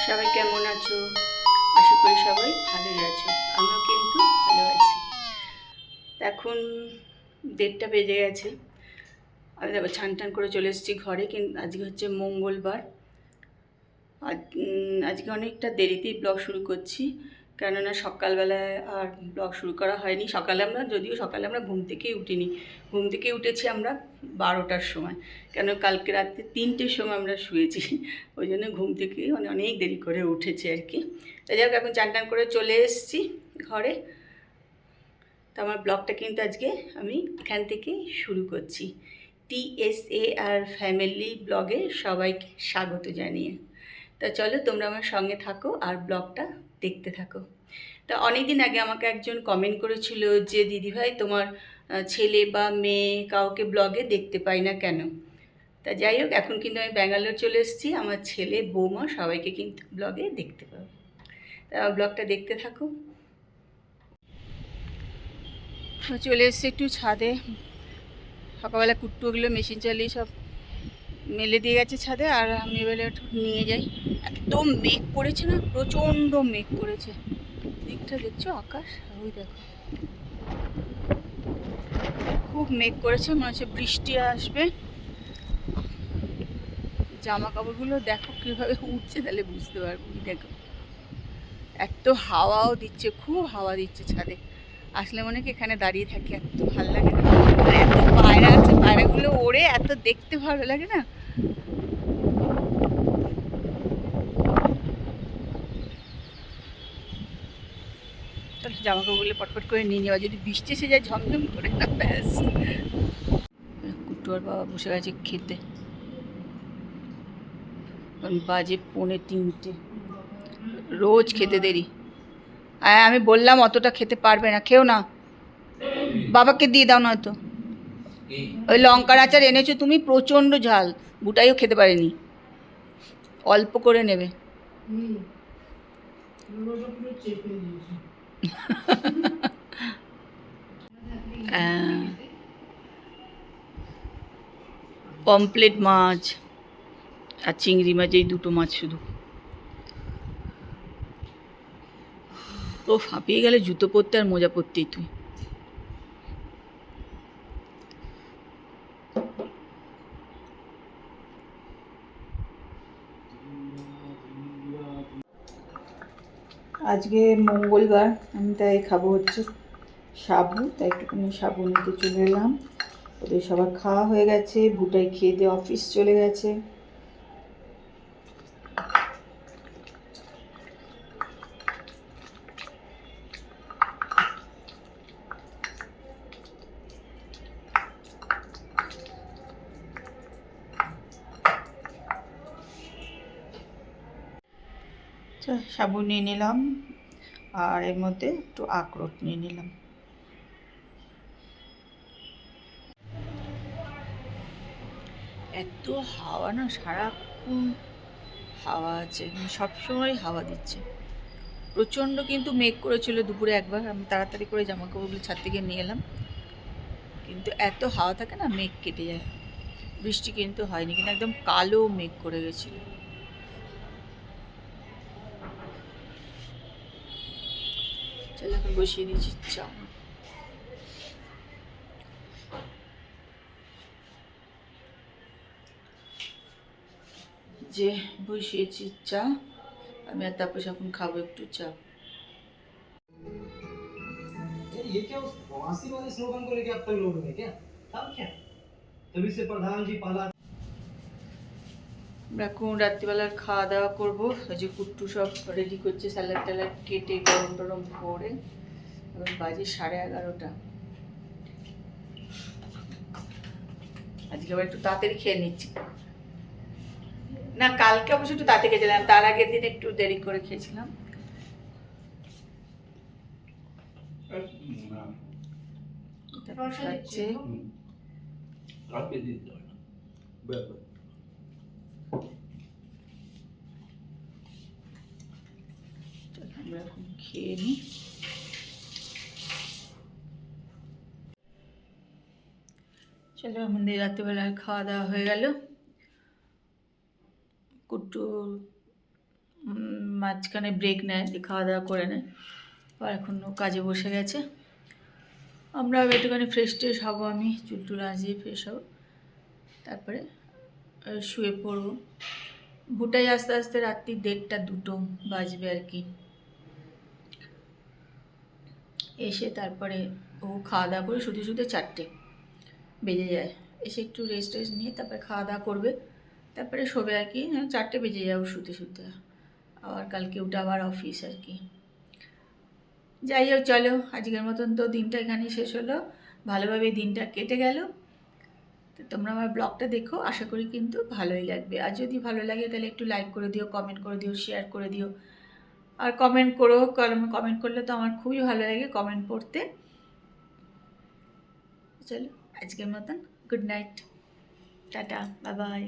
সবাই কেমন আছো? আশা করি সবাই ভালোই আছো। আমিও কিন্তু ভালো আছি। এখন 1:30 বেজে গেছে। আমি দেখো টান করে চলে এসেছি ঘরে। কিন্তু আজকে হচ্ছে মঙ্গলবার। আজকে অনেকটা দেরিতেই ব্লগ শুরু করছি, কেননা সকালবেলায় আর ব্লগ শুরু করা হয়নি। সকালে আমরা ঘুম থেকেই উঠিনি। ঘুম থেকে উঠেছি আমরা 12টার সময়, কেন কালকে রাত্রে 3টের সময় আমরা শুয়েছি। ওই জন্য ঘুম থেকে অনেক দেরি করে উঠেছি আর কি। তাই যাক, এখন টান করে চলে এসেছি ঘরে। তো আমার ব্লগটা কিন্তু আজকে আমি এখান থেকে শুরু করছি। TSAR ফ্যামিলি ব্লগে সবাইকে স্বাগত জানিয়ে। তা চলো, তোমরা আমার সঙ্গে থাকো আর ব্লগটা দেখতে থাকো। তা অনেক দিন আগে আমাকে একজন কমেন্ট করেছিল যে দিদিভাই, তোমার ছেলে বা মেয়ে কাউকে ব্লগে দেখতে পাই না কেন। তা যাই হোক, এখন কিন্তু আমি ব্যাঙ্গালোর চলে এসেছি। আমার ছেলে, বৌমা সবাইকে কিন্তু ব্লগে দেখতে পাবো। তা ব্লগটা দেখতে থাকো। চলে এসেছি একটু ছাদে। সকালবেলা কুট্টুগুলো মেশিন চালিয়ে সব মেলে দিয়ে গেছে ছাদে, আর আমি এবারে একটু নিয়ে যাই। একদম মেঘ করেছে না, প্রচণ্ড মেঘ করেছে। দিকটা দেখছো আকাশ? ওই দেখো, খুব মেঘ করেছে, মনে হচ্ছে বৃষ্টি আসবে। জামা কাপড়গুলো দেখো কীভাবে উঠছে, তাহলে বুঝতে পারবো। দেখো, এত হাওয়াও দিচ্ছে, খুব হাওয়া দিচ্ছে ছাদে। আসলে মনে কি এখানে দাঁড়িয়ে থাকি, এত ভালো লাগে না। আর এত পায়রা আছে, পায়রাগুলো ওড়ে এত দেখতে ভালো লাগে না। তাহলে জামা কাপড়গুলো পটপট করে নিয়ে নেওয়া, যদি বৃষ্টি এসে যায় ঝমঝম করে না, ব্যাস। কুট্টু আর বাবা বসে গেছে খেতে। বাজে 2:45। রোজ খেতে দেরি। হ্যাঁ, আমি বললাম অতটা খেতে পারবে না, খেও না। বাবাকে দিয়ে দাও, নয়তো ওই লঙ্কার আচার এনেছো তুমি, প্রচণ্ড ঝাল, বুটাইও খেতে পারেনি। অল্প করে নেবে। পমপ্লেট মাছ আর চিংড়ি মাছ, এই দুটো মাছ শুধু। ও ফাঁপিয়ে গেলে জুতো পরতে আর মোজা পরতেই তুই। আজকে মঙ্গলবার, আমি তাই খাবো হচ্ছে সাবু। তাই একটুখানি সাবু নিতে চলে এলাম। ওদের সবার খাওয়া হয়ে গেছে, বুটাই খেয়ে দিয়ে অফিস চলে গেছে। সাবু নিয়ে নিলাম, আর এর মধ্যে একটু আখরোট নিয়ে নিলাম। এত হাওয়া না, সারাক্ষণ হাওয়া আছে, সবসময় হাওয়া দিচ্ছে প্রচণ্ড। কিন্তু মেঘ করেছিল দুপুরে একবার, আমি তাড়াতাড়ি করে জামা কাপড়গুলো ছাদ থেকে নিয়ে এলাম। কিন্তু এত হাওয়া থাকে না, মেঘ কেটে যায়। বৃষ্টি কিন্তু হয়নি, কিন্তু একদম কালো মেঘ করে গেছিল। চল, এখন বসিয়ে দিয়েছি চা। যে বসিয়েছি চা, আমি আর তারপর এখন খাবো একটু চা। ये क्या उस प्रवासी वाले स्लोगन को लेके अब तक लोग हैं क्या? तब क्या? तभी से प्रधान जी पाला। এখন রাত্রিবেলার খাওয়া দাওয়া করবো। ওই যে কুট্টু সব রেডি করছে, স্যালাড ট্যালাড কেটে গরম টরম করে। এখন বাজে 11:30। আজকে আবার একটু তাড়াতাড়ি খেয়ে নিচ্ছি। না, কালকে অবশ্য একটু তাড়াতাড়ি খেয়েছিলাম, তার আগের দিন একটু দেরি করে খেয়েছিলাম। আমরা এখন খেয়ে নিই। চলো, আমাদের রাত্রিবেলার খাওয়া দাওয়া হয়ে গেল। কুট্টু মাঝখানে ব্রেক নেয়, দিয়ে খাওয়া দাওয়া করে নেয়। আর এখন ও কাজে বসে গেছে। আমরা একটুখানি ফ্রেশ ট্রেশ হবো, আমি চুল টুল আজিয়ে ফ্রেশ হবো, তারপরে শুয়ে পড়বো। ভুটাই আস্তে আস্তে রাত্রি 1:30-2টো বাজবে আর কি। এসে তারপরে ও খাওয়া দাওয়া করে শুতে শুতে 4টে বেজে যায়। এসে একটু রেস্ট টেস্ট নিয়ে তারপরে খাওয়া দাওয়া করবে, তারপরে শোবে আর কি। 4টে বেজে যায় ও শুতে শুতে। আবার কালকে ওটা আবার অফিস আর কি। যাই হোক, চলো আজকের মতন তো দিনটা এখানেই শেষ হলো। ভালোভাবে দিনটা কেটে গেল। তো তোমরা আমার ব্লগটা দেখো, আশা করি কিন্তু ভালোই লাগবে। আর যদি ভালো লাগে তাহলে একটু লাইক করে দিও, কমেন্ট করে দিও, শেয়ার করে দিও। আর কমেন্ট করো, কমেন্ট করলে তো আমার খুবই ভালো লাগে কমেন্ট পড়তে। চলো আজকের মতন good night, tata, bye bye.